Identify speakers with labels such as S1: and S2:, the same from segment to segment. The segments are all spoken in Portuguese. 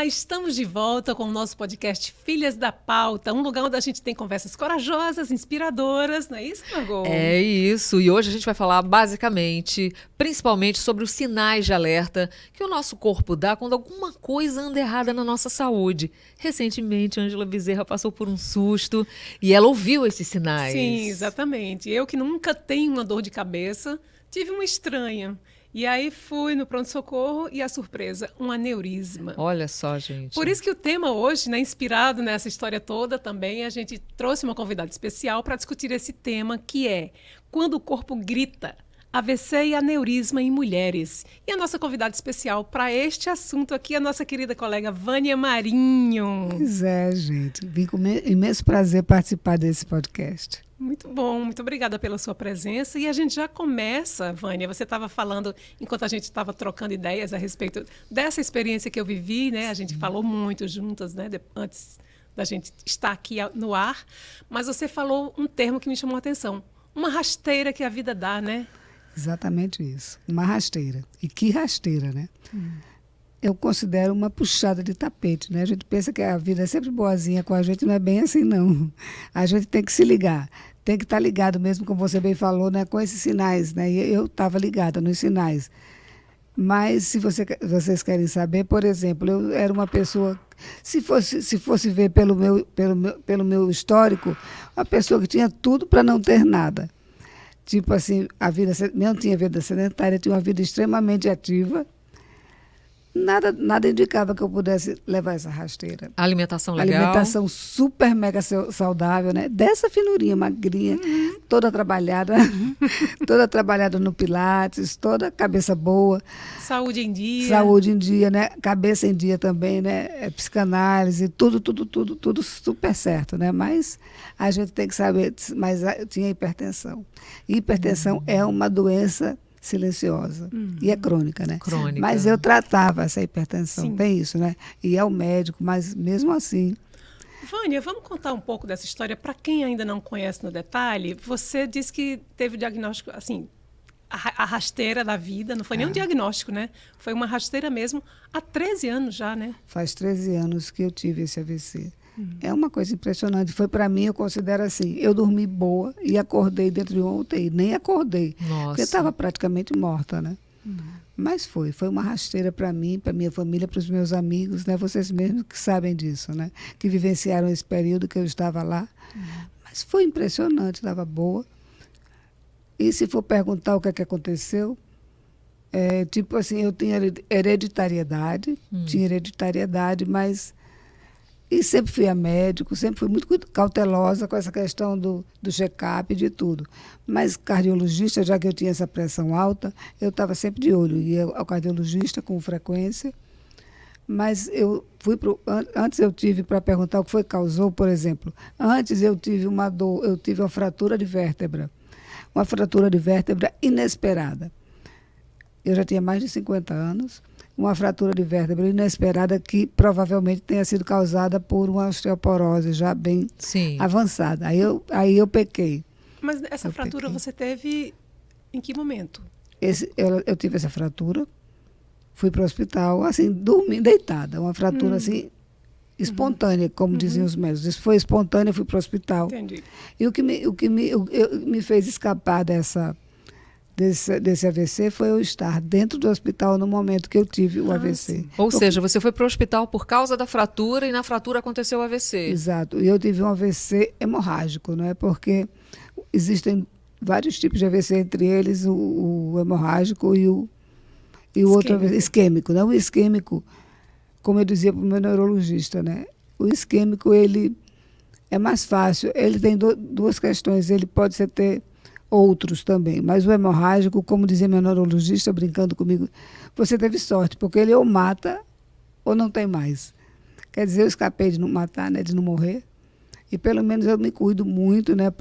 S1: estamos de volta com o nosso podcast Filhas da Pauta, um lugar onde a gente tem conversas corajosas, inspiradoras, não é isso, Margot?
S2: É isso, e hoje a gente vai falar basicamente, principalmente sobre os sinais de alerta que o nosso corpo dá quando alguma coisa anda errada na nossa saúde. Recentemente, a Ângela Bezerra passou por um susto e ela ouviu esses sinais.
S1: Sim, exatamente. Eu que nunca tenho uma dor de cabeça, tive uma estranha. E aí fui no pronto-socorro e a surpresa, um aneurisma.
S2: Olha só, gente.
S1: Por isso que o tema hoje, né, inspirado nessa história toda também, a gente trouxe uma convidada especial para discutir esse tema, que é quando o corpo grita, AVC e aneurisma em mulheres. E a nossa convidada especial para este assunto aqui é a nossa querida colega Vânia Marinho.
S3: Pois é, gente. Vim com imenso prazer participar desse podcast.
S1: Muito bom, muito obrigada pela sua presença. E a gente já começa, Vânia, você estava falando, enquanto a gente estava trocando ideias a respeito dessa experiência que eu vivi, né? A gente falou muito juntas, né? Antes da gente estar aqui no ar. Mas você falou um termo que me chamou a atenção. Uma rasteira que a vida dá, né?
S3: Exatamente isso. Uma rasteira. E que rasteira, né? Eu considero uma puxada de tapete, né? A gente pensa que a vida é sempre boazinha com a gente, não é bem assim, não. A gente tem que se ligar, tem que estar ligado mesmo, como você bem falou, né? Com esses sinais, né? E eu estava ligada nos sinais. Mas se vocês querem saber, por exemplo, eu era uma pessoa, se fosse ver pelo meu histórico, uma pessoa que tinha tudo para não ter nada. Tipo assim, não tinha vida sedentária, tinha uma vida extremamente ativa. Nada indicava que eu pudesse levar essa rasteira.
S2: Alimentação legal.
S3: Alimentação super mega saudável, né? Dessa finurinha, magrinha, toda trabalhada no Pilates, toda cabeça boa.
S1: Saúde em dia.
S3: Saúde em dia, né? Cabeça em dia também, né? Psicanálise, tudo super certo, né? Mas a gente tem que saber, mas eu tinha hipertensão. Hipertensão é uma doença silenciosa e é crônica, né?
S2: Crônica.
S3: Mas eu tratava essa hipertensão,
S1: Sim.
S3: tem isso, né? Ia ao médico, mas mesmo assim...
S1: Vânia, vamos contar um pouco dessa história para quem ainda não conhece no detalhe. Você disse que teve o diagnóstico, assim, a rasteira da vida, não foi nem um diagnóstico, né? Foi uma rasteira mesmo há 13 anos já, né?
S3: Faz 13 anos que eu tive esse AVC. É uma coisa impressionante. Foi para mim, eu considero assim, eu dormi boa e acordei dentro de uma UTI. Nem acordei,
S2: Nossa.
S3: porque eu estava praticamente morta, né? Mas foi uma rasteira para mim, para minha família, para os meus amigos, né? Vocês mesmos que sabem disso, né? Que vivenciaram esse período que eu estava lá. Mas foi impressionante, estava boa. E se for perguntar o que é que aconteceu, tipo assim, eu tinha hereditariedade, mas... E sempre fui a médico, sempre fui muito cautelosa com essa questão do check-up e de tudo. Mas cardiologista, já que eu tinha essa pressão alta, eu estava sempre de olho. Ia ao cardiologista com frequência. Mas eu fui antes eu tive, para perguntar o que foi que causou, por exemplo, antes eu tive uma dor, eu tive uma fratura de vértebra. Uma fratura de vértebra inesperada. Eu já tinha mais de 50 anos. Uma fratura de vértebra inesperada que provavelmente tenha sido causada por uma osteoporose já bem avançada. Aí eu pequei.
S1: Mas essa fratura você teve em que momento?
S3: Eu tive essa fratura, fui para o hospital, assim, dormindo, deitada. Uma fratura assim, espontânea, como diziam os médicos. Isso foi espontânea, fui para o hospital.
S1: Entendi.
S3: E o que me fez escapar desse AVC foi eu estar dentro do hospital no momento que eu tive o AVC.
S1: Sim.
S2: Ou seja, você foi para o hospital por causa da fratura e na fratura aconteceu o AVC.
S3: Exato. E eu tive um AVC hemorrágico, não é? Porque existem vários tipos de AVC, entre eles o hemorrágico e o outro AVC, isquêmico. Não, o isquêmico, como eu dizia para o meu neurologista, né? O isquêmico, ele é mais fácil. Ele tem duas questões. Ele pode ter outros também, mas o hemorrágico, como dizia meu neurologista brincando comigo, você teve sorte, porque ele ou mata ou não tem mais. Quer dizer, eu escapei de não matar, né, de não morrer, e pelo menos eu me cuido muito, né,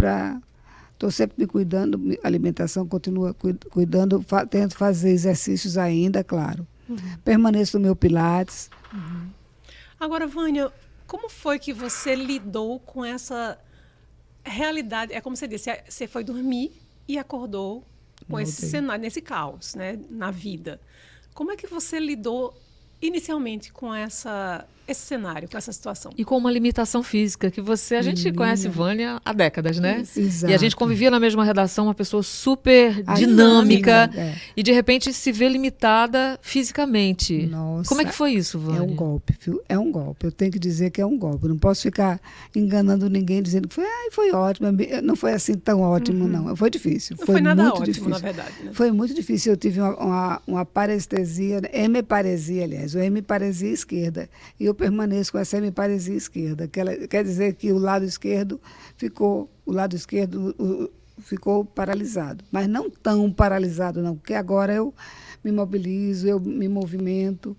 S3: estou sempre me cuidando, alimentação continua cuidando, tento fazer exercícios ainda, claro. Permaneço no meu Pilates.
S1: Agora, Vânia, como foi que você lidou com essa realidade? É como você disse, você foi dormir e acordou com esse cenário, nesse caos, né, na vida. Como é que você lidou inicialmente com essa esse cenário, com essa situação?
S2: E com uma limitação física, que a gente conhece Vânia há décadas, né?
S3: Exato.
S2: E a gente convivia na mesma redação, uma pessoa super dinâmica, e de repente se vê limitada fisicamente.
S3: Nossa,
S2: como é que foi isso, Vânia?
S3: É um golpe, viu? É um golpe. Eu tenho que dizer que é um golpe. Eu não posso ficar enganando ninguém dizendo que foi ótimo. Não foi assim tão ótimo, não. Foi difícil.
S1: Não foi nada
S3: muito
S1: ótimo,
S3: difícil.
S1: na verdade. Né?
S3: Foi muito difícil. Eu tive uma parestesia, hemiparesia, aliás, ou hemiparesia esquerda. E eu permaneço com essa hemiparesia esquerda. Quer dizer que o lado esquerdo ficou paralisado. Mas não tão paralisado, não. Porque agora eu me mobilizo, eu me movimento.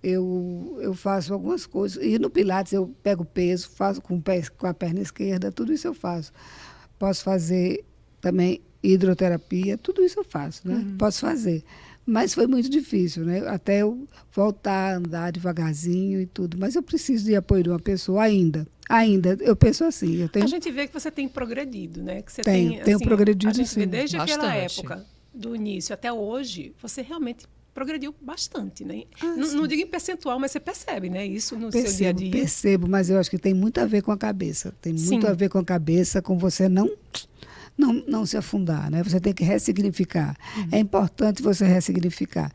S3: Eu faço algumas coisas. E no Pilates eu pego peso, faço com a perna esquerda, tudo isso eu faço. Posso fazer também hidroterapia, tudo isso eu faço, né? Posso fazer. Mas foi muito difícil, né? Até eu voltar a andar devagarzinho e tudo. Mas eu preciso de apoio de uma pessoa ainda. Ainda, eu penso assim.
S1: A gente vê que você tem progredido, né? Que você
S3: tenho
S1: assim,
S3: progredido,
S1: a gente
S3: sim.
S1: vê desde aquela
S2: Bastante.
S1: época, do início até hoje, você realmente progrediu bastante, né?
S3: Ah,
S1: não digo em percentual, mas você percebe, né? Isso no seu dia a dia.
S3: Percebo, mas eu acho que tem muito a ver com a cabeça. Tem muito
S1: Sim.
S3: a ver com a cabeça, com você não se afundar, né? Você tem que ressignificar. É importante você ressignificar.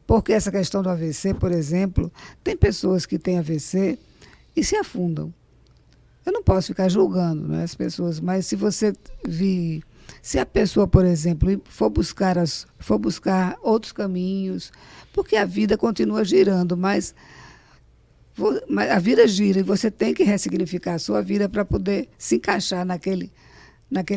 S3: Porque essa questão do AVC, por exemplo, tem pessoas que têm AVC e se afundam. Eu não posso ficar julgando, né, as pessoas, mas se você vir... Se a pessoa, por exemplo, for buscar outros caminhos, porque a vida continua girando, mas a vida gira e você tem que ressignificar a sua vida para poder se encaixar naquele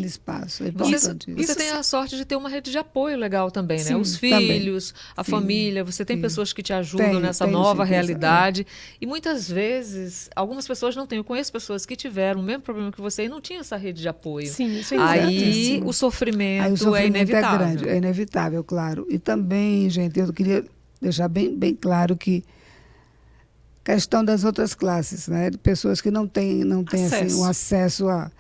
S3: espaço. É importante isso.
S2: Você tem a sorte de ter uma rede de apoio legal também, né?
S3: Sim,
S2: Os filhos,
S3: também.
S2: a
S3: Sim,
S2: família, você tem
S3: sim.
S2: pessoas que te ajudam nessa
S3: Tenho,
S2: nova
S3: sim,
S2: realidade. E muitas vezes, algumas pessoas não têm. Eu conheço pessoas que tiveram o mesmo problema que você e não tinham essa rede de apoio.
S1: Sim, isso é
S2: Aí
S1: importantíssimo.
S2: o sofrimento,
S3: Aí o sofrimento
S2: é inevitável.
S3: grande, é inevitável, claro. E também, gente, eu queria deixar bem claro que questão das outras classes, né? De pessoas que não têm assim, um acesso a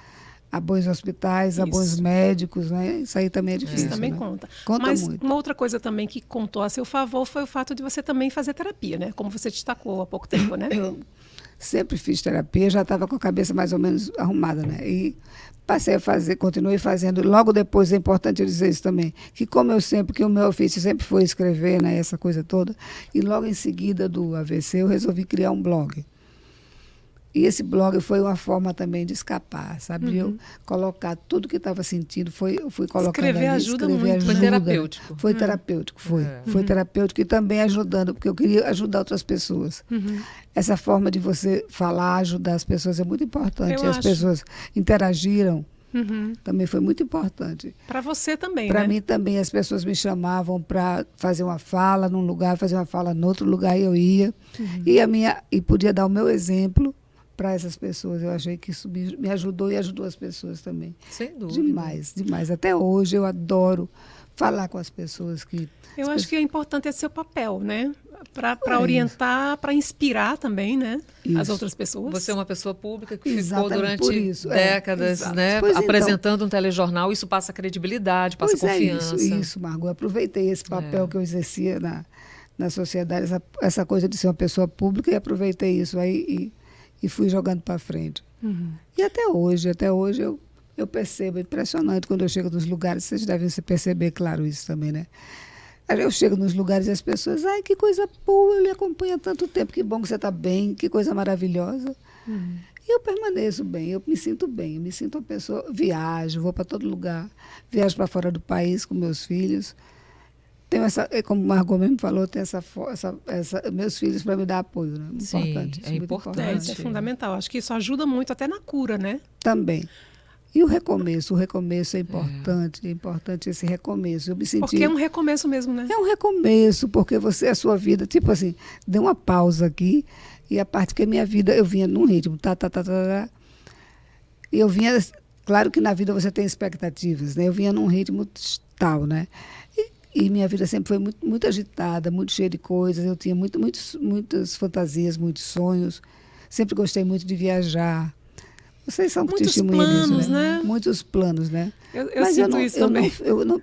S3: bons hospitais, a bons
S1: Isso.
S3: médicos, né? Isso aí também é difícil.
S1: Isso também
S3: né?
S1: conta.
S3: Conta
S1: Mas
S3: muito.
S1: uma outra coisa também que contou a seu favor foi o fato de você também fazer terapia, né? Como você destacou há pouco tempo, né?
S3: Eu sempre fiz terapia, já estava com a cabeça mais ou menos arrumada, né? E passei a fazer, continuei fazendo. Logo depois, é importante eu dizer isso também, que que o meu ofício sempre foi escrever, né? Essa coisa toda. E logo em seguida do AVC, eu resolvi criar um blog. E esse blog foi uma forma também de escapar, sabe? Eu colocar tudo que estava sentindo, eu fui colocando
S1: Escrever
S3: ali,
S1: ajuda muito,
S2: Foi terapêutico.
S3: Foi terapêutico, foi. Foi terapêutico e também ajudando, porque eu queria ajudar outras pessoas. Essa forma de você falar, ajudar as pessoas é muito importante.
S1: Eu
S3: As
S1: acho.
S3: pessoas interagiram, também foi muito importante.
S1: Para você também,
S3: Para
S1: né?
S3: mim também, as pessoas me chamavam para fazer uma fala num lugar, fazer uma fala no outro lugar, e eu ia. E podia dar o meu exemplo para essas pessoas. Eu achei que isso me ajudou e ajudou as pessoas também.
S2: Sem dúvida.
S3: Demais, demais. Até hoje eu adoro falar com as pessoas que...
S1: Eu acho que é importante esse seu papel, né? Para
S3: É
S1: orientar, para inspirar também, né? As
S3: Isso.
S1: outras pessoas.
S2: Você é uma pessoa pública que ficou
S3: Exatamente,
S2: durante
S3: por isso,
S2: décadas,
S3: exato.
S2: né,
S3: Pois então.
S2: apresentando um telejornal. Isso passa credibilidade, passa
S3: Pois
S2: confiança.
S3: isso, Margot. Eu aproveitei esse papel que eu exercia na sociedade, essa coisa de ser uma pessoa pública, e aproveitei isso aí e fui jogando para frente. E até hoje eu percebo, é impressionante quando eu chego nos lugares, vocês devem se perceber, claro, isso também, né? Eu chego nos lugares e as pessoas, ai, que coisa boa, eu lhe acompanho há tanto tempo, que bom que você está bem, que coisa maravilhosa. E eu permaneço bem, eu me sinto uma pessoa, viajo, vou para todo lugar, viajo para fora do país com meus filhos. Tenho como o Margot mesmo falou, tem meus filhos para me dar apoio, né?
S2: Sim,
S3: Importante, isso
S2: é
S3: muito
S2: importante.
S1: Isso é fundamental. Acho que isso ajuda muito até na cura, né?
S3: Também. E o recomeço é importante esse recomeço. Eu me senti...
S1: Porque é um recomeço mesmo, né?
S3: É um recomeço, porque a sua vida, tipo assim, deu uma pausa aqui, e a parte que a minha vida, eu vinha num ritmo, e eu vinha, claro que na vida você tem expectativas, né? Eu vinha num ritmo tal, né? E minha vida sempre foi muito, muito agitada, muito cheia de coisas, eu tinha muitas fantasias, muitos sonhos, sempre gostei muito de viajar. Vocês são
S1: Muitos
S3: testemunha disso,
S1: planos,
S3: né?
S1: né?
S3: Muitos planos, né?
S1: Eu
S3: Mas
S1: sinto isso também.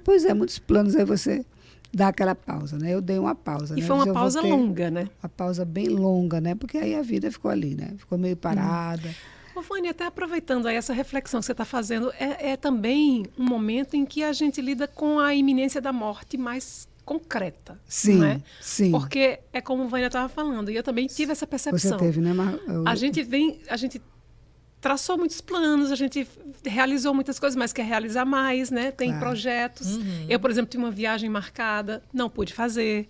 S3: pois é, muitos planos. Aí você dar aquela pausa, né? Eu dei uma pausa.
S1: E
S3: né?
S1: foi uma
S3: Eu
S1: pausa
S3: voltei,
S1: longa, né?
S3: uma pausa bem longa, né? Porque aí a vida ficou ali, né? Ficou meio parada.
S1: Ô, Vânia, até aproveitando aí essa reflexão que você está fazendo, é também um momento em que a gente lida com a iminência da morte mais concreta,
S3: Sim,
S1: não é?
S3: sim.
S1: Porque é como a Vânia estava falando, e eu também tive essa percepção.
S3: Você teve, né?
S1: A gente traçou muitos planos, a gente realizou muitas coisas, mas quer realizar mais, né? Tem
S3: Claro.
S1: projetos. Eu, por exemplo, tinha uma viagem marcada, não pude fazer,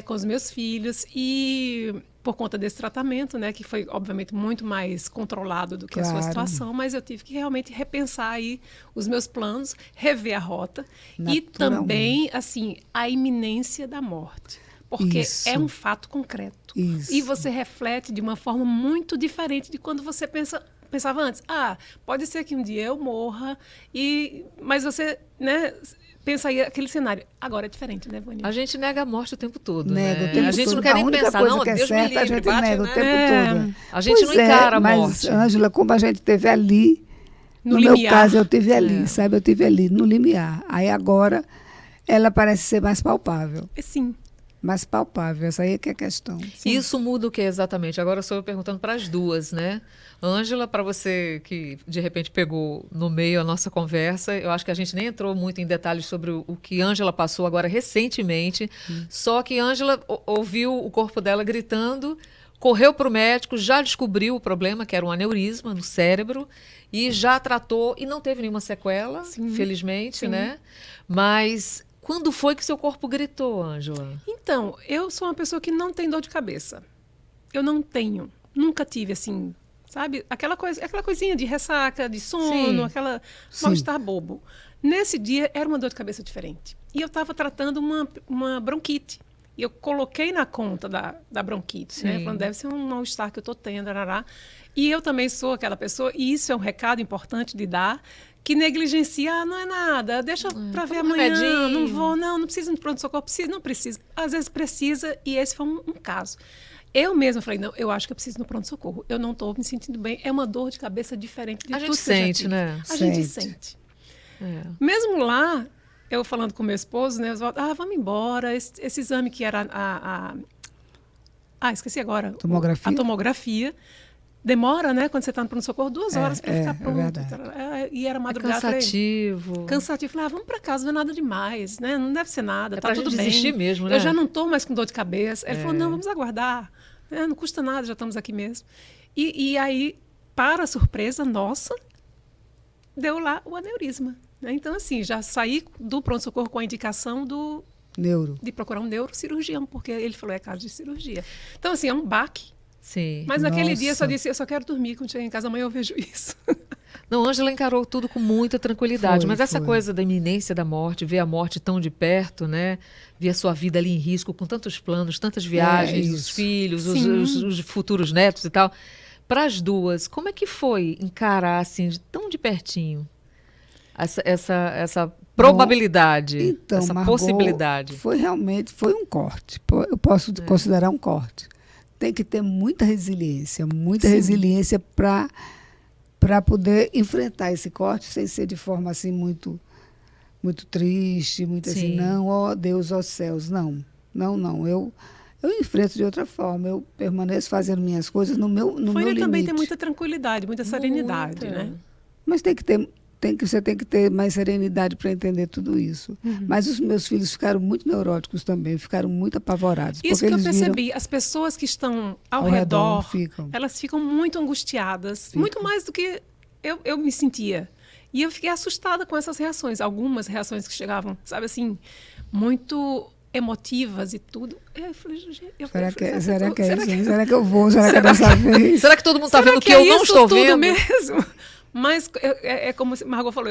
S1: com os meus filhos, e por conta desse tratamento, né, que foi, obviamente, muito mais controlado do que a sua
S3: Claro.
S1: situação, mas eu tive que realmente repensar aí os meus planos, rever a rota e
S3: Naturalmente.
S1: também, assim, a iminência da morte. Porque
S3: Isso.
S1: é um fato concreto.
S3: Isso.
S1: E você reflete de uma forma muito diferente de quando você pensava antes. Pode ser que um dia eu morra, mas você, né, pensa aí aquele cenário. Agora é diferente, né, Vânia?
S2: A gente nega a morte o tempo todo,
S3: Nega
S2: né?
S3: o tempo
S2: A gente
S3: todo.
S2: não quer nem
S3: A única
S2: pensar,
S3: coisa
S2: não,
S3: que é
S2: Deus me
S3: certa, a
S2: livre,
S3: gente
S2: bate,
S3: nega o
S2: né?
S3: tempo todo.
S2: A gente não encara a
S3: mas,
S2: morte.
S3: Ângela, como a gente teve ali,
S1: No
S3: no meu
S1: limiar.
S3: caso, eu tive ali, sabe? Eu tive ali, no limiar. Aí agora, ela parece ser mais palpável.
S1: Sim.
S3: Mais palpável, essa aí é que é a questão.
S2: Isso muda o que exatamente? Agora sou eu perguntando para as duas, né? Ângela, para você que de repente pegou no meio a nossa conversa, eu acho que a gente nem entrou muito em detalhes sobre o que Ângela passou agora recentemente, só que Ângela ouviu o corpo dela gritando, correu para o médico, já descobriu o problema, que era um aneurisma no cérebro, e já tratou, e não teve nenhuma sequela, felizmente,
S1: Sim.
S2: né? Mas quando foi que seu corpo gritou, Ângela?
S1: Então, eu sou uma pessoa que não tem dor de cabeça. Eu não tenho. Nunca tive, assim, sabe? Aquela coisinha de ressaca, de sono,
S2: Sim.
S1: aquela
S3: Sim.
S1: mal-estar bobo. Nesse dia, era uma dor de cabeça diferente. E eu estava tratando uma bronquite. E eu coloquei na conta da bronquite, né?
S2: Sim.
S1: Falando, deve ser um mal-estar que eu estou tendo, arará. E eu também sou aquela pessoa, e isso é um recado importante de dar, que negligencia, não é nada, deixa para ver
S2: toma um
S1: amanhã,
S2: remedinho.
S1: não vou, não precisa de pronto-socorro, não precisa. Às vezes precisa, e esse foi um caso. Eu mesma falei, não, eu acho que eu preciso ir no pronto-socorro. Eu não estou me sentindo bem, é uma dor de cabeça diferente de
S2: A
S1: tudo
S2: gente
S1: que eu já
S2: sente,
S1: tive.
S2: né?
S1: A gente
S3: Sente.
S1: sente.
S2: É.
S1: Mesmo lá, eu falando com meu esposo, né, vamos embora, esse exame que era esqueci agora.
S3: Tomografia?
S1: A tomografia. Demora, né? Quando você está no pronto-socorro, 2 horas para ficar
S3: é
S1: pronto.
S3: verdade.
S1: E era
S2: É
S1: madrugada. Falei,
S2: cansativo.
S1: cansativo. Falei, vamos para casa, não é nada demais, né? Não deve ser nada,
S2: É
S1: tá
S2: pra
S1: tudo
S2: gente
S1: bem.
S2: desistir mesmo, né?
S1: Eu já não estou mais com dor de cabeça. Ele falou, não, vamos aguardar. Não custa nada, já estamos aqui mesmo. E aí, para surpresa nossa, deu lá o aneurisma. Né? Então, assim, já saí do pronto-socorro com a indicação
S3: Neuro.
S1: de procurar um neurocirurgião, porque ele falou, é caso de cirurgia. Então, assim, é um baque.
S2: Sim.
S1: Mas naquele dia eu só
S3: Nossa.
S1: disse, eu só quero dormir, quando chegar em casa amanhã eu vejo isso.
S2: Não, Ângela encarou tudo com muita tranquilidade,
S3: Foi,
S2: mas essa
S3: foi.
S2: coisa da iminência da morte, ver a morte tão de perto, né? Ver a sua vida ali em risco, com tantos planos, tantas viagens, os
S3: isso.
S2: filhos,
S1: Sim.
S2: os futuros netos e tal. Para as duas, como é que foi encarar assim, tão de pertinho essa probabilidade,
S3: Então,
S2: essa
S3: Margot,
S2: possibilidade?
S3: foi um corte. Eu posso considerar um corte. Tem que ter muita resiliência para poder enfrentar esse corte sem ser de forma assim muito triste, muito
S2: Sim.
S3: assim, não, ó Deus, ó céus, não. Eu enfrento de outra forma, eu permaneço fazendo minhas coisas no meu limite.
S1: Também tem muita tranquilidade, muita serenidade,
S2: Muita.
S1: né?
S3: Mas você tem que ter mais serenidade para entender tudo isso. Mas os meus filhos ficaram muito neuróticos também, ficaram muito apavorados.
S1: Isso
S3: porque
S1: que eu
S3: eles viram
S1: percebi, as pessoas que estão ao
S3: ao redor,
S1: redor, elas ficam muito angustiadas, muito mais do que eu me sentia. E eu fiquei assustada com essas reações, algumas reações que chegavam, sabe assim, muito emotivas e tudo. Eu falei, gente,
S3: Será que é isso? Será que eu vou? Será que é dessa vez?
S2: Será que todo mundo está
S1: será
S2: vendo que eu não
S1: isso
S2: estou
S1: tudo
S2: vendo?
S1: mesmo? Mas é como Margot falou,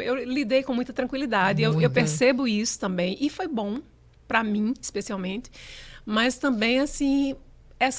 S1: eu lidei com muita tranquilidade. Eu percebo isso também. E foi bom, para mim, especialmente. Mas também, assim,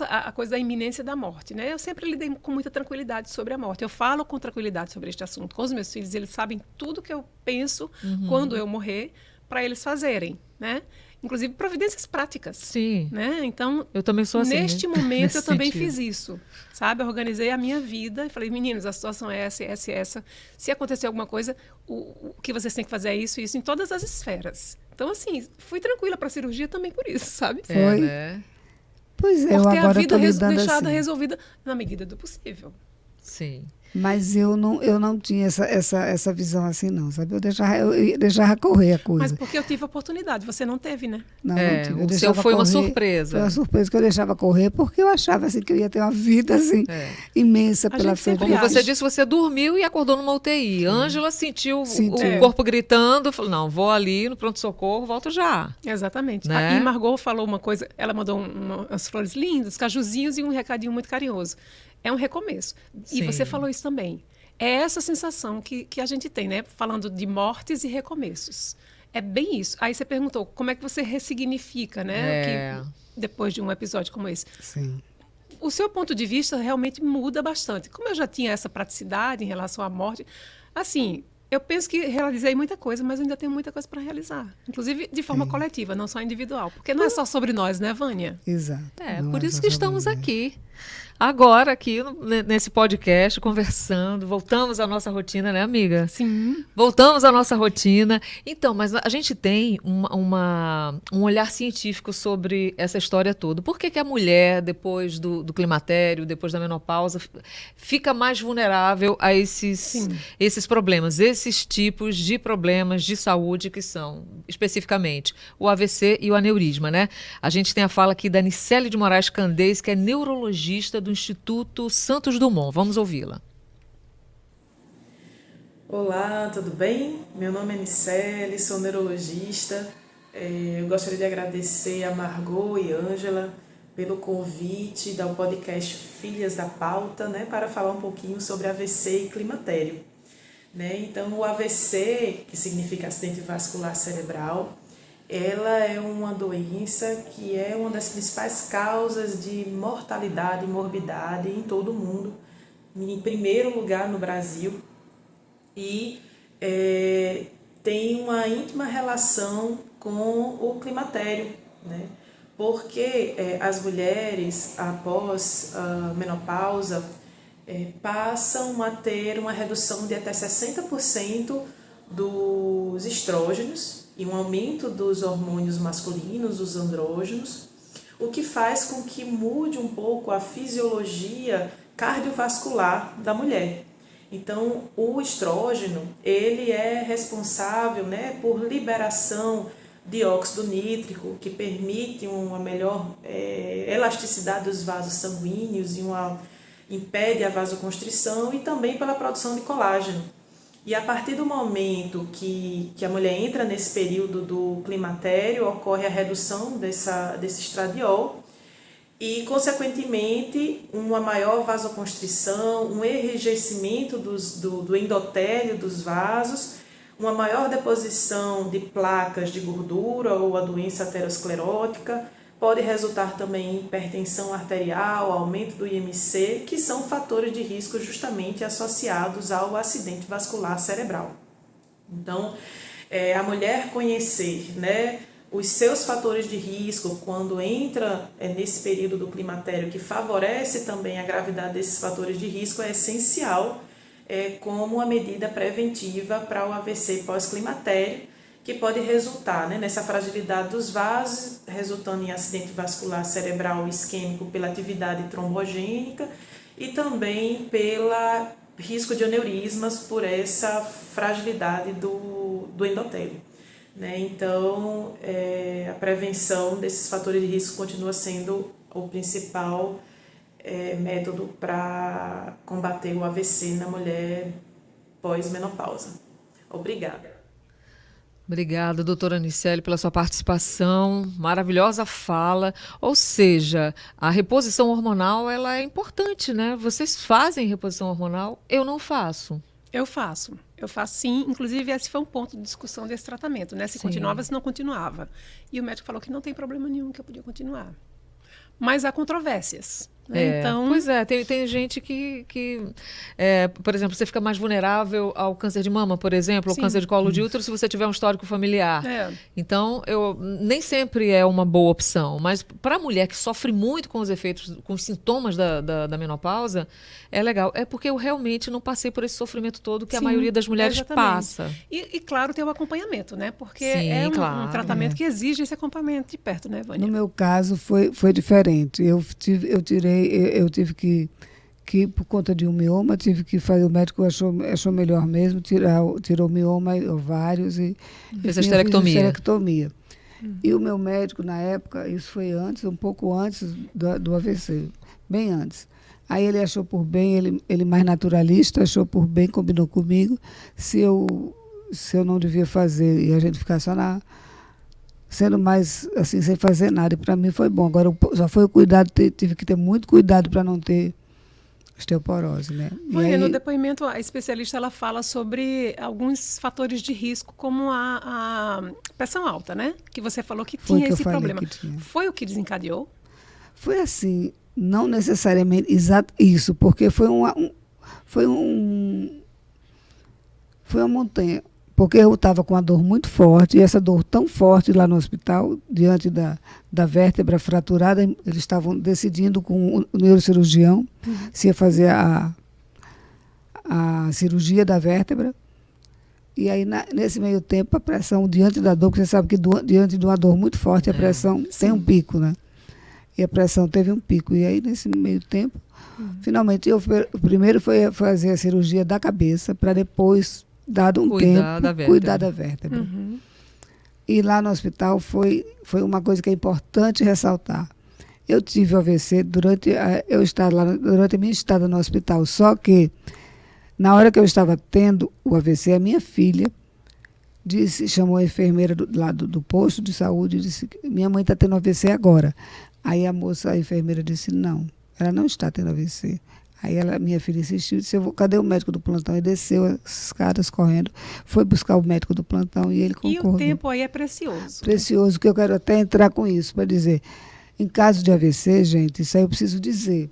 S1: a coisa da iminência da morte, né? Eu sempre lidei com muita tranquilidade sobre a morte. Eu falo com tranquilidade sobre este assunto. Com os meus filhos, eles sabem tudo que eu penso quando eu morrer, para eles fazerem, né? Inclusive providências práticas.
S2: Sim.
S1: Né? Então,
S2: Eu também sou assim.
S1: neste
S2: né?
S1: momento,
S2: Nesse
S1: eu também
S2: sentido.
S1: fiz isso. Sabe? Eu organizei a minha vida e falei, meninos, a situação é essa, essa e essa. Se acontecer alguma coisa, o que vocês têm que fazer é isso e isso em todas as esferas. Então, assim, fui tranquila para a cirurgia também por isso, sabe?
S3: Foi.
S2: Né?
S3: Pois é,
S1: Por
S3: eu
S1: ter a
S3: agora
S1: vida
S3: estou lidando
S1: deixada
S3: assim.
S1: resolvida na medida do possível.
S2: Sim.
S3: Mas eu não tinha essa visão assim, não, sabe? Eu deixava correr a
S1: Mas
S3: coisa.
S1: porque eu tive a oportunidade, você não teve, né?
S3: Não
S2: É,
S3: tive.
S2: o
S3: Eu
S2: seu
S3: deixava
S2: foi uma
S3: correr.
S2: surpresa.
S3: Foi uma surpresa que eu deixava correr, porque eu achava assim, que eu ia ter uma vida assim,
S2: É.
S3: imensa
S1: A
S3: pela
S1: gente sempre
S3: frente.
S2: Como você
S1: acha.
S2: disse, você dormiu e acordou numa UTI. Ângela sentiu
S3: Sentiu.
S2: o corpo gritando, falou, não, vou ali no pronto-socorro, volto já.
S1: Exatamente.
S2: Né?
S1: E Margot falou uma coisa, ela mandou umas flores lindas, cajuzinhos e um recadinho muito carinhoso. É um recomeço. E
S2: Sim.
S1: você falou isso também. É essa sensação que a gente tem, né? Falando de mortes e recomeços. É bem isso. Aí você perguntou, como é que você ressignifica, né? Depois de um episódio como esse.
S3: Sim.
S1: O seu ponto de vista realmente muda bastante. Como eu já tinha essa praticidade em relação à morte, assim, eu penso que realizei muita coisa, mas ainda tenho muita coisa para realizar. Inclusive de forma coletiva, não só individual. Porque não é só sobre nós, né, Vânia?
S3: Exato. Não
S2: Por
S3: é
S2: isso
S3: só
S2: que
S3: sobre
S2: estamos
S3: nós.
S2: aqui. Agora, aqui nesse podcast, conversando, voltamos à nossa rotina, né, amiga?
S1: Sim.
S2: Voltamos à nossa rotina. Então, mas a gente tem um olhar científico sobre essa história toda. Por que a mulher, depois do climatério, depois da menopausa, fica mais vulnerável a esses problemas, esses tipos de problemas de saúde que são, especificamente, o AVC e o aneurisma, né? A gente tem a fala aqui da Nicele de Moraes Candês, que é neurologista do Instituto Santos Dumont. Vamos ouvi-la.
S4: Olá, tudo bem? Meu nome é Nicele, sou neurologista. Eu gostaria de agradecer a Margot e Ângela pelo convite ao podcast Filhas da Pauta, né, para falar um pouquinho sobre AVC e climatério. Né? Então, o AVC, que significa acidente vascular cerebral, ela é uma doença que é uma das principais causas de mortalidade e morbidade em todo o mundo, em primeiro lugar no Brasil, e tem uma íntima relação com o climatério, né? Porque as mulheres, após a menopausa, passam a ter uma redução de até 60% dos estrógenos e um aumento dos hormônios masculinos, os andrógenos, o que faz com que mude um pouco a fisiologia cardiovascular da mulher. Então, o estrógeno, ele é responsável, né, por liberação de óxido nítrico, que permite uma melhor elasticidade dos vasos sanguíneos e impede a vasoconstrição, e também pela produção de colágeno. E a partir do momento que a mulher entra nesse período do climatério, ocorre a redução desse estradiol e, consequentemente, uma maior vasoconstrição, um enrijecimento do endotélio dos vasos, uma maior deposição de placas de gordura ou a doença aterosclerótica, pode resultar também em hipertensão arterial, aumento do IMC, que são fatores de risco justamente associados ao acidente vascular cerebral. Então, a mulher conhecer, né, os seus fatores de risco quando entra nesse período do climatério, que favorece também a gravidade desses fatores de risco, é essencial como uma medida preventiva para o AVC pós-climatério, que pode resultar, né, nessa fragilidade dos vasos, resultando em acidente vascular cerebral isquêmico pela atividade trombogênica e também pelo risco de aneurismas por essa fragilidade do endotélio. Né? Então, a prevenção desses fatores de risco continua sendo o principal método para combater o AVC na mulher pós-menopausa. Obrigada.
S2: Obrigada, doutora Nicele, pela sua participação, maravilhosa fala. Ou seja, a reposição hormonal ela é importante, né? Vocês fazem reposição hormonal? Eu não faço.
S1: Eu faço sim. Inclusive, esse foi um ponto de discussão desse tratamento, né? Se continuava, se não continuava. E o médico falou que não tem problema nenhum, que eu podia continuar. Mas há controvérsias. Né? Então,
S2: Pois é, tem gente por exemplo, você fica mais vulnerável ao câncer de mama, por exemplo, ao
S1: Sim.
S2: câncer de colo de útero, se você tiver um histórico familiar.
S1: É.
S2: Então, nem sempre é uma boa opção, mas para a mulher que sofre muito com os efeitos, com os sintomas da menopausa, é legal. É porque eu realmente não passei por esse sofrimento todo que a
S1: Sim,
S2: maioria das mulheres
S1: exatamente.
S2: passa.
S1: E claro, ter o acompanhamento, né? Porque
S2: Sim,
S1: é um
S2: claro.
S1: tratamento que exige esse acompanhamento de perto, né, Vânia?
S3: No meu caso, foi diferente. Eu tive que, por conta de um mioma, tive que fazer, o médico achou melhor mesmo, tirou o mioma, ovários e
S2: Fez a
S3: enfim, eu fiz
S2: esterectomia.
S3: esterectomia. E o meu médico, na época, isso foi antes, um pouco antes do AVC, bem antes. Aí ele achou por bem, ele mais naturalista, achou por bem, combinou comigo, se eu não devia fazer e a gente ficar sendo mais assim, sem fazer nada. E para mim foi bom. Agora, só foi o cuidado, tive que ter muito cuidado para não ter osteoporose, né?
S1: Vânia, no depoimento, a especialista ela fala sobre alguns fatores de risco, como a pressão alta, né? Que você falou que tinha esse problema. Foi o que desencadeou?
S3: Foi assim, não necessariamente exato isso, porque foi uma montanha. Porque eu estava com uma dor muito forte, e essa dor tão forte lá no hospital, diante da vértebra fraturada, eles estavam decidindo com o neurocirurgião se ia fazer a cirurgia da vértebra. E aí, nesse meio tempo, a pressão diante da dor, porque você sabe que diante de uma dor muito forte, a pressão tem um pico, né? E a pressão teve um pico. E aí, nesse meio tempo, finalmente, o primeiro foi fazer a cirurgia da cabeça, para depois, dado um tempo, cuidar da vértebra.
S1: Uhum.
S3: E lá no hospital foi uma coisa que é importante ressaltar. Eu tive o AVC durante a minha estada no hospital, só que na hora que eu estava tendo o AVC, a minha filha chamou a enfermeira do posto de saúde e disse: minha mãe está tendo AVC agora. Aí a enfermeira disse: não, ela não está tendo AVC. Aí minha filha insistiu, disse: cadê o médico do plantão? E desceu as escadas correndo, foi buscar o médico do plantão e ele concordou.
S1: E o tempo aí é precioso.
S3: Precioso, que eu quero até entrar com isso, para dizer, em caso de AVC, gente, isso aí eu preciso dizer.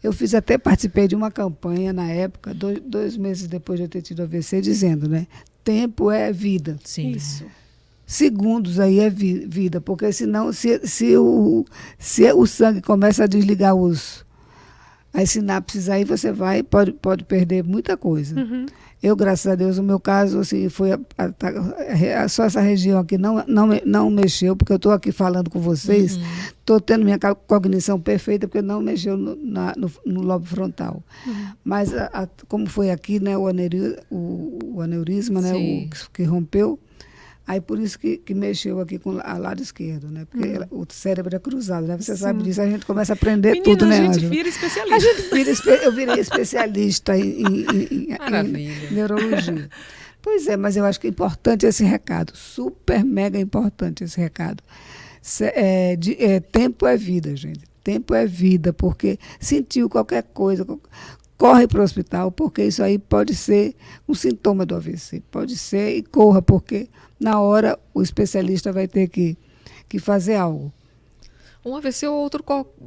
S3: Eu participei de uma campanha na época, 2 meses depois de eu ter tido AVC, dizendo, né? Tempo é vida.
S2: Sim.
S1: Isso.
S3: Segundos aí é vida, porque senão, se o sangue começa a desligar as sinapses, aí você pode perder muita coisa.
S1: Uhum.
S3: Eu, graças a Deus, no meu caso, assim, foi só essa região aqui não mexeu, porque eu estou aqui falando com vocês, estou tendo minha cognição perfeita, porque não mexeu no lobo frontal. Mas, como foi aqui, né, o aneurisma, né, que rompeu, aí por isso que mexeu aqui com o lado esquerdo, né? Porque o cérebro é cruzado, né? Você sabe disso, a gente começa a aprender tudo, né,
S1: Menina, a gente
S3: Ângela?
S1: vira especialista.
S3: Eu virei especialista em neurologia. Pois é, mas eu acho que é importante esse recado, super mega importante esse recado. Tempo é vida, gente. Tempo é vida, porque sentiu qualquer coisa, corre para o hospital, porque isso aí pode ser um sintoma do AVC. Pode ser, e corra, porque na hora o especialista vai ter que fazer algo.
S2: Um AVC ou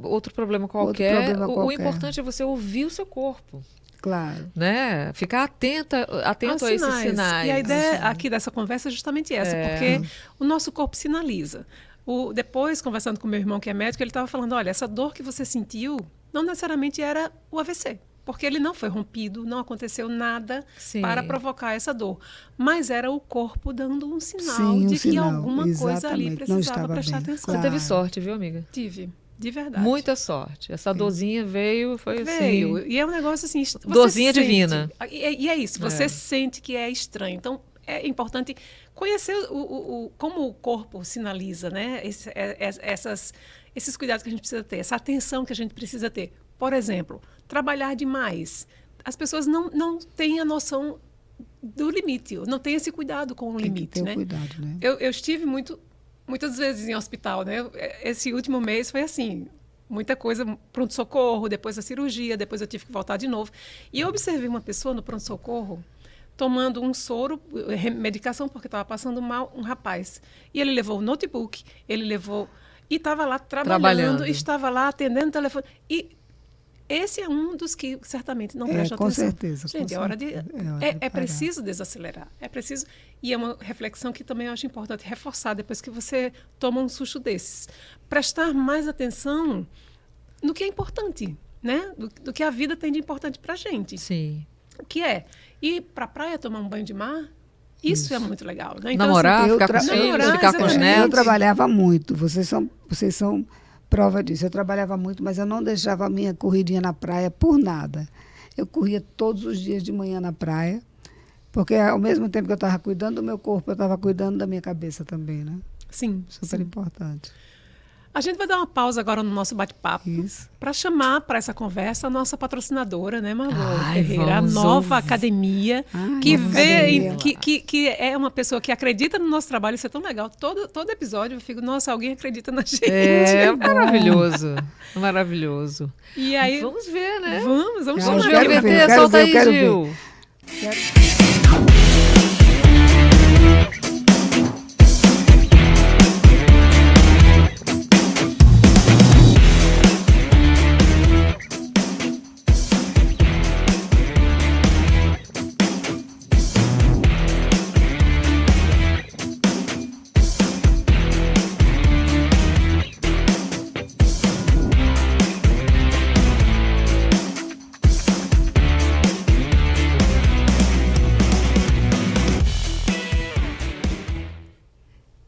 S2: outro problema qualquer. O
S3: qualquer.
S2: importante é você ouvir o seu corpo.
S3: Claro.
S2: Né? Ficar atento a esses sinais.
S1: E a ideia aqui dessa conversa é justamente essa, porque o nosso corpo sinaliza. Depois, conversando com meu irmão, que é médico, ele estava falando, olha, essa dor que você sentiu não necessariamente era o AVC. Porque ele não foi rompido, não aconteceu nada para provocar essa dor. Mas era o corpo dando um sinal de que alguma coisa ali precisava prestar atenção.
S2: Claro. Você teve sorte, viu, amiga?
S1: Tive, de verdade.
S2: Muita sorte. Essa dorzinha veio, foi
S1: veio.
S2: assim...
S1: E é um negócio assim...
S2: Dorzinha divina.
S1: E é isso, você sente que é estranho. Então, é importante conhecer como o corpo sinaliza, né? Esses cuidados que a gente precisa ter, essa atenção que a gente precisa ter. Por exemplo, trabalhar demais. As pessoas não têm a noção do limite, não têm esse cuidado com o limite.
S3: Tem que ter cuidado, né?
S1: Eu estive muitas vezes em hospital, né? Esse último mês foi assim, muita coisa, pronto-socorro, depois a cirurgia, depois eu tive que voltar de novo. E eu observei uma pessoa no pronto-socorro tomando um soro, medicação, porque estava passando mal, um rapaz. E ele levou o notebook, e estava lá trabalhando, estava lá atendendo o telefone. E esse é um dos que certamente não presta
S3: com
S1: atenção.
S3: certeza.
S1: Gente,
S3: com
S1: hora de,
S3: certeza. Hora de
S1: é
S3: parar.
S1: preciso desacelerar. É preciso. E é uma reflexão que também eu acho importante reforçar depois que você toma um susto desses. Prestar mais atenção no que é importante, né? Do que a vida tem de importante para a gente.
S2: Sim.
S1: O que é? Ir para a praia tomar um banho de mar? Isso é muito legal. Né? Então,
S2: Namorar,
S3: assim,
S2: ficar com os filhos,
S1: namorar,
S2: ficar com os
S1: exatamente.
S3: Eu
S2: netos.
S3: trabalhava muito, vocês são prova disso. Eu trabalhava muito, mas eu não deixava a minha corridinha na praia por nada. Eu corria todos os dias de manhã na praia, porque ao mesmo tempo que eu estava cuidando do meu corpo, eu estava cuidando da minha cabeça também, né?
S1: Sim,
S3: Super
S1: sim.
S3: importante.
S1: A gente vai dar uma pausa agora no nosso bate-papo
S3: Isso.
S1: para chamar para essa conversa a nossa patrocinadora, né, Margot
S2: Ai,
S1: Ferreira? A
S2: vamos
S1: Nova
S2: ouvir.
S1: Academia,
S3: Ai,
S1: que
S3: Nova
S1: vê,
S3: Academia.
S1: que é uma pessoa que acredita no nosso trabalho. Isso é tão legal. Todo episódio eu fico, nossa, alguém acredita na gente.
S2: É maravilhoso. Maravilhoso.
S1: E aí,
S2: Vamos ver, né?
S1: vamos
S3: Ah,
S2: Vamos
S3: eu
S2: ver o
S3: quero ver,
S2: VT,
S3: eu quero
S2: solta
S3: ver, eu
S2: aí,
S3: quero
S2: Gil.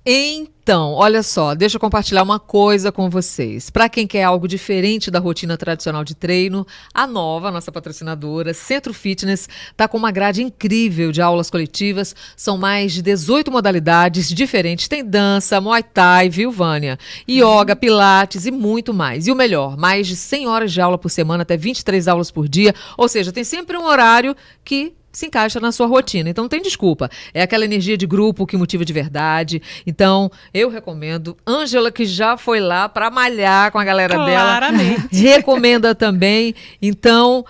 S2: Então, olha só, deixa eu compartilhar uma coisa com vocês. Para quem quer algo diferente da rotina tradicional de treino, a Nova, nossa patrocinadora, Centro Fitness, está com uma grade incrível de aulas coletivas. São mais de 18 modalidades diferentes. Tem dança, Muay Thai, viu, Vânia? Yoga, Pilates e muito mais. E o melhor, mais de 100 horas de aula por semana, até 23 aulas por dia. Ou seja, tem sempre um horário que se encaixa na sua rotina. Então não tem desculpa. É aquela energia de grupo que motiva de verdade. Então, eu recomendo. Ângela, que já foi lá para malhar com a galera
S1: Claramente.
S2: dela, recomenda também. Então,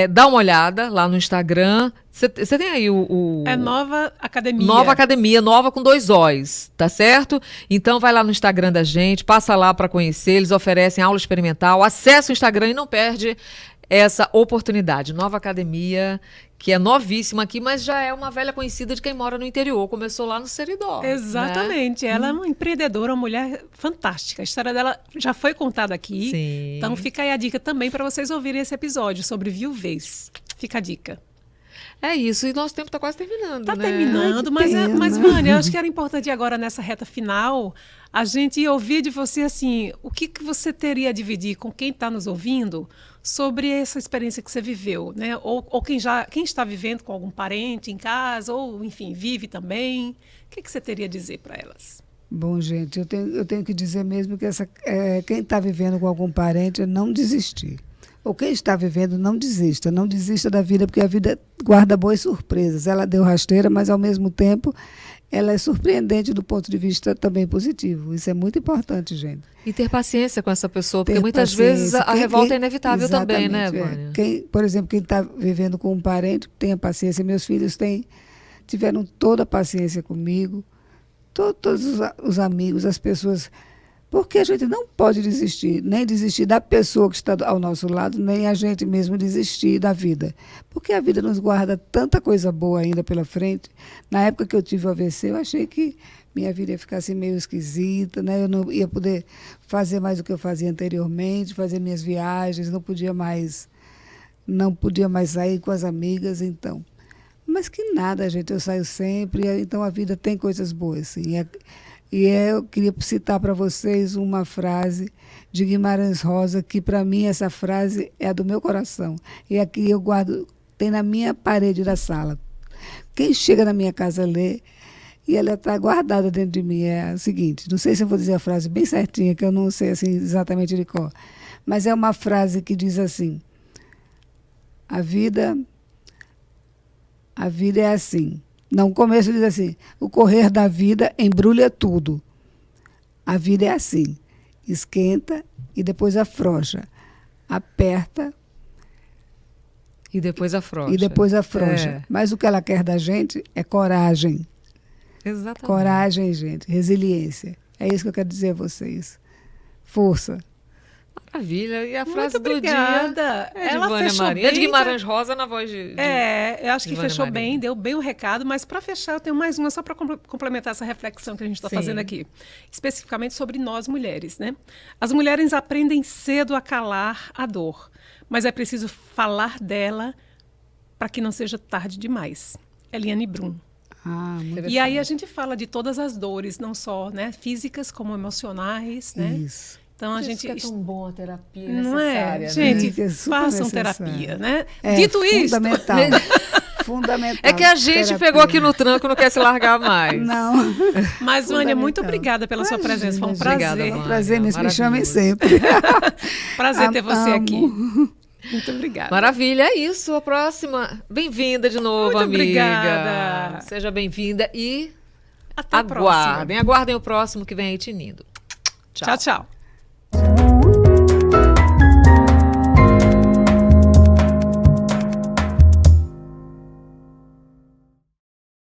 S2: dá uma olhada lá no Instagram. Você tem aí o...
S1: é Nova Academia.
S2: Nova Academia, nova com 2 Os, tá certo? Então vai lá no Instagram da gente, passa lá para conhecer, eles oferecem aula experimental, acessa o Instagram e não perde essa oportunidade. Nova Academia, que é novíssima aqui, mas já é uma velha conhecida de quem mora no interior, começou lá no Seridó.
S1: Exatamente.
S2: Né?
S1: Ela é uma empreendedora, uma mulher fantástica. A história dela já foi contada aqui.
S2: Sim.
S1: Então fica aí a dica também para vocês ouvirem esse episódio sobre viuvez. Fica a dica.
S2: É isso, e nosso tempo está quase terminando,
S1: Tá
S2: né?
S1: terminando,
S3: Ai, que
S1: mas
S3: pena.
S1: Vânia, eu acho que era importante agora nessa reta final a gente ouvir de você assim, o que você teria a dividir com quem está nos ouvindo sobre essa experiência que você viveu, né? Ou quem está vivendo com algum parente em casa, ou enfim, vive também. O que você teria a dizer para elas?
S3: Bom, gente, eu tenho que dizer mesmo que quem está vivendo com algum parente, não desistir. Ou quem está vivendo, não desista da vida, porque a vida guarda boas surpresas. Ela deu rasteira, mas ao mesmo tempo ela é surpreendente do ponto de vista também positivo. Isso é muito importante, gente.
S2: E ter paciência com essa pessoa, porque
S3: Ter
S2: muitas
S3: paciência.
S2: vezes a revolta é inevitável também, né, Vânia?
S3: Por exemplo, quem está vivendo com um parente, tenha paciência. Meus filhos tiveram toda a paciência comigo, todos os amigos, as pessoas. Porque a gente não pode desistir, nem desistir da pessoa que está ao nosso lado, nem a gente mesmo desistir da vida. Porque a vida nos guarda tanta coisa boa ainda pela frente. Na época que eu tive o AVC, eu achei que minha vida ia ficar assim meio esquisita, né? Eu não ia poder fazer mais o que eu fazia anteriormente, fazer minhas viagens, não podia mais sair com as amigas, então. Mas que nada, gente, eu saio sempre, então a vida tem coisas boas, sim. Eu queria citar para vocês uma frase de Guimarães Rosa, que para mim essa frase é a do meu coração. E aqui eu guardo, tem na minha parede da sala. Quem chega na minha casa lê, e ela está guardada dentro de mim. É o seguinte, não sei se eu vou dizer a frase bem certinha, que eu não sei assim, exatamente de cor, mas é uma frase que diz assim: a vida é assim. No começo diz assim: o correr da vida embrulha tudo. A vida é assim: esquenta e depois afrouxa. Aperta
S2: E depois afrouxa.
S3: e depois afrouxa.
S2: É.
S3: Mas o que ela quer da gente é coragem.
S2: Exatamente.
S3: Coragem, gente. Resiliência. É isso que eu quero dizer a vocês. Força.
S2: Maravilha. E a frase
S1: Muito
S2: do
S1: obrigada.
S2: dia é de
S1: Ela
S2: Vânia
S1: fechou
S2: Maria. É de
S1: bem,
S2: Guimarães Rosa na voz de
S1: eu acho que
S2: Vânia
S1: fechou
S2: Maria.
S1: bem, deu bem o recado, mas para fechar eu tenho mais uma só para complementar essa reflexão que a gente está
S2: Sim.
S1: fazendo aqui, especificamente sobre nós mulheres, né? As mulheres aprendem cedo a calar a dor, mas é preciso falar dela para que não seja tarde demais. Eliane Brum.
S3: Muito
S1: E aí a gente fala de todas as dores, não só, né, físicas como emocionais, né?
S3: isso.
S1: Então a
S2: Por isso
S1: gente
S2: que é tão bom a terapia
S1: não
S2: necessária,
S1: é,
S2: né?
S1: gente,
S3: Sim, é super
S1: façam
S3: necessário.
S1: terapia, né?
S3: É
S1: Dito isto,
S3: fundamental. Fundamental.
S2: É que a gente
S3: terapia.
S2: pegou aqui no tranco e não quer se largar mais.
S3: Não.
S1: mas Vânia, muito
S3: Fundamental.
S1: obrigada pela sua
S3: Imagina,
S1: presença, foi um
S3: gente.
S2: Obrigada,
S1: prazer.
S2: Vânia.
S3: Um prazer, me chamem
S2: Maravilhoso.
S3: sempre.
S1: Prazer ter você
S3: Amo.
S1: aqui. Muito obrigada.
S2: Maravilha, é isso. A próxima. Bem-vinda de novo,
S1: Muito
S2: amiga.
S1: obrigada.
S2: Seja bem-vinda e
S1: Até a próxima.
S2: aguardem o próximo que vem aí tinindo.
S1: Tchau, tchau.